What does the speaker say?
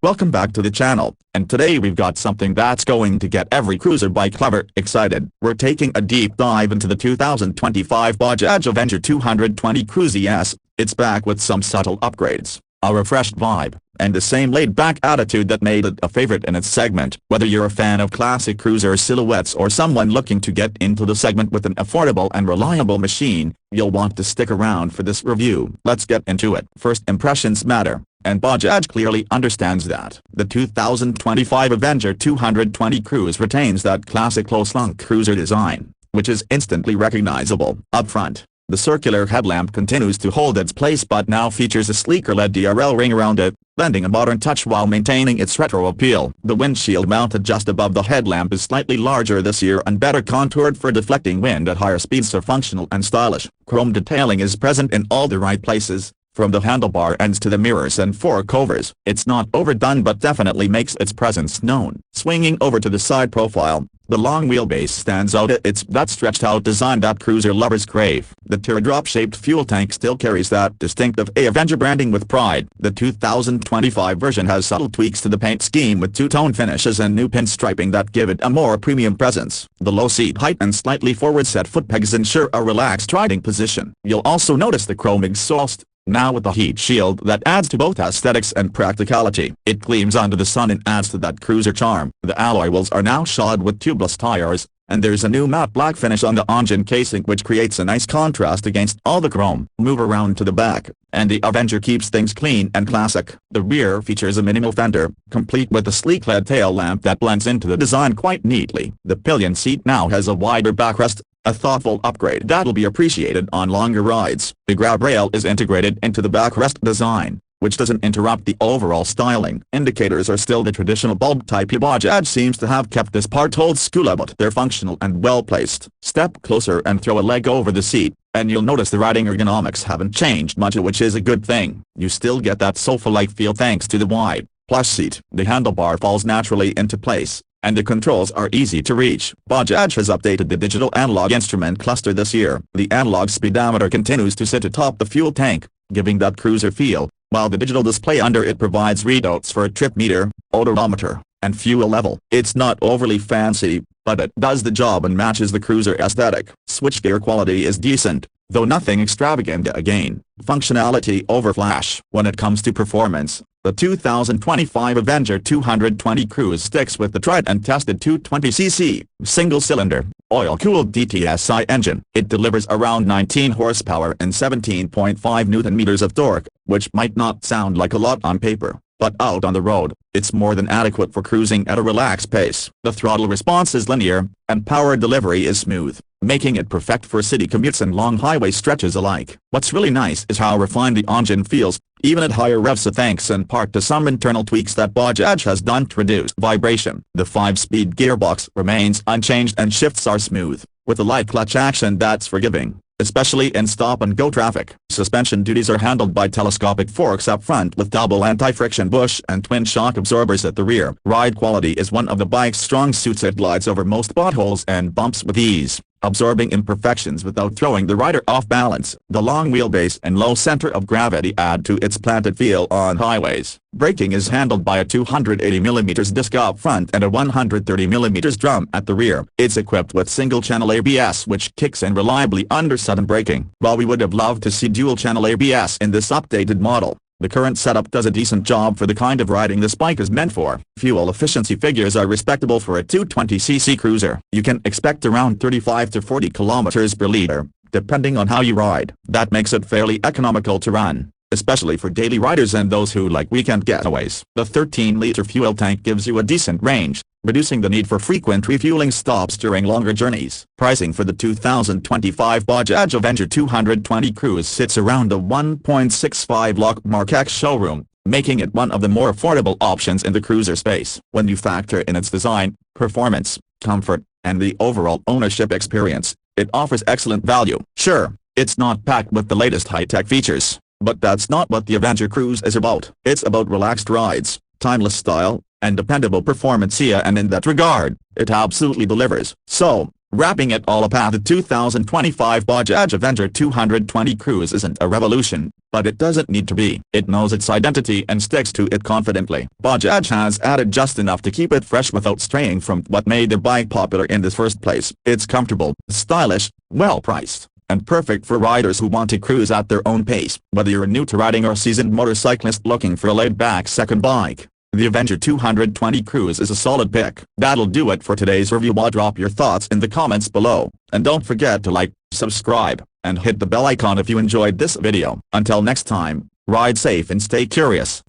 Welcome back to the channel, and today we've got something that's going to get every cruiser bike lover excited. We're taking a deep dive into the 2025 Bajaj Avenger 220 Cruise ES. It's back with some subtle upgrades, a refreshed vibe, and the same laid-back attitude that made it a favorite in its segment. Whether you're a fan of classic cruiser silhouettes or someone looking to get into the segment with an affordable and reliable machine, you'll want to stick around for this review. Let's get into it. First impressions matter, and Bajaj clearly understands that. The 2025 Avenger 220 Cruise retains that classic low-slung cruiser design, which is instantly recognizable. Up front, the circular headlamp continues to hold its place but now features a sleeker LED DRL ring around it, lending a modern touch while maintaining its retro appeal. The windshield mounted just above the headlamp is slightly larger this year and better contoured for deflecting wind at higher speeds, so functional and stylish. Chrome detailing is present in all the right places, from the handlebar ends to the mirrors and fork covers. It's not overdone but definitely makes its presence known. Swinging over to the side profile, the long wheelbase stands out. It's that stretched-out design that cruiser lovers crave. The teardrop-shaped fuel tank still carries that distinctive Avenger branding with pride. The 2025 version has subtle tweaks to the paint scheme with two-tone finishes and new pinstriping that give it a more premium presence. The low seat height and slightly forward-set foot pegs ensure a relaxed riding position. You'll also notice the chrome exhaust, now with a heat shield that adds to both aesthetics and practicality. It gleams under the sun and adds to that cruiser charm. The alloy wheels are now shod with tubeless tires, and there's a new matte black finish on the engine casing which creates a nice contrast against all the chrome. Move around to the back, and the Avenger keeps things clean and classic. The rear features a minimal fender, complete with a sleek LED tail lamp that blends into the design quite neatly. The pillion seat now has a wider backrest, a thoughtful upgrade that'll be appreciated on longer rides. The grab rail is integrated into the backrest design, which doesn't interrupt the overall styling. Indicators are still the traditional bulb type. Bajaj seems to have kept this part old school, but they're functional and well placed. Step closer and throw a leg over the seat, and you'll notice the riding ergonomics haven't changed much, which is a good thing. You still get that sofa-like feel thanks to the wide, plush seat. The handlebar falls naturally into place, and the controls are easy to reach. Bajaj has updated the digital analog instrument cluster this year. The analog speedometer continues to sit atop the fuel tank, giving that cruiser feel, while the digital display under it provides readouts for a trip meter, odometer, and fuel level. It's not overly fancy, but it does the job and matches the cruiser aesthetic. Switchgear quality is decent, though nothing extravagant. Again, functionality over flash. When it comes to performance, the 2025 Avenger 220 Cruise sticks with the tried and tested 220cc, single-cylinder, oil-cooled DTSI engine. It delivers around 19 horsepower and 17.5 Newton-meters of torque, which might not sound like a lot on paper, but out on the road, it's more than adequate for cruising at a relaxed pace. The throttle response is linear, and power delivery is smooth, making it perfect for city commutes and long highway stretches alike. What's really nice is how refined the engine feels, even at higher revs, thanks in part to some internal tweaks that Bajaj has done to reduce vibration. The 5-speed gearbox remains unchanged and shifts are smooth, with a light clutch action that's forgiving, especially in stop-and-go traffic. Suspension duties are handled by telescopic forks up front with double anti-friction bush and twin shock absorbers at the rear. Ride quality is one of the bike's strong suits. It glides over most potholes and bumps with ease, absorbing imperfections without throwing the rider off balance. The long wheelbase and low center of gravity add to its planted feel on highways. Braking is handled by a 280mm disc up front and a 130mm drum at the rear. It's equipped with single-channel ABS which kicks in reliably under sudden braking. While we would have loved to see dual-channel ABS in this updated model, the current setup does a decent job for the kind of riding this bike is meant for. Fuel efficiency figures are respectable for a 220cc cruiser. You can expect around 35 to 40 kilometers per liter, depending on how you ride. That makes it fairly economical to run, especially for daily riders and those who like weekend getaways. The 13-liter fuel tank gives you a decent range, reducing the need for frequent refueling stops during longer journeys. Pricing for the 2025 Bajaj Avenger 220 Cruise sits around the 1.65 lakh mark ex-showroom, making it one of the more affordable options in the cruiser space. When you factor in its design, performance, comfort, and the overall ownership experience, it offers excellent value. Sure, it's not packed with the latest high-tech features, but that's not what the Avenger Cruise is about. It's about relaxed rides, timeless style, and dependable performance, and in that regard, it absolutely delivers. So, Wrapping it all up at the 2025 Bajaj Avenger 220 Cruise isn't a revolution, but it doesn't need to be. It knows its identity and sticks to it confidently. Bajaj has added just enough to keep it fresh without straying from what made the bike popular in the first place. It's comfortable, stylish, well-priced, and perfect for riders who want to cruise at their own pace. Whether you're new to riding or a seasoned motorcyclist looking for a laid-back second bike, the Avenger 220 Cruise is a solid pick. That'll do it for today's review. Drop your thoughts in the comments below, and don't forget to like, subscribe, and hit the bell icon if you enjoyed this video. Until next time, ride safe and stay curious.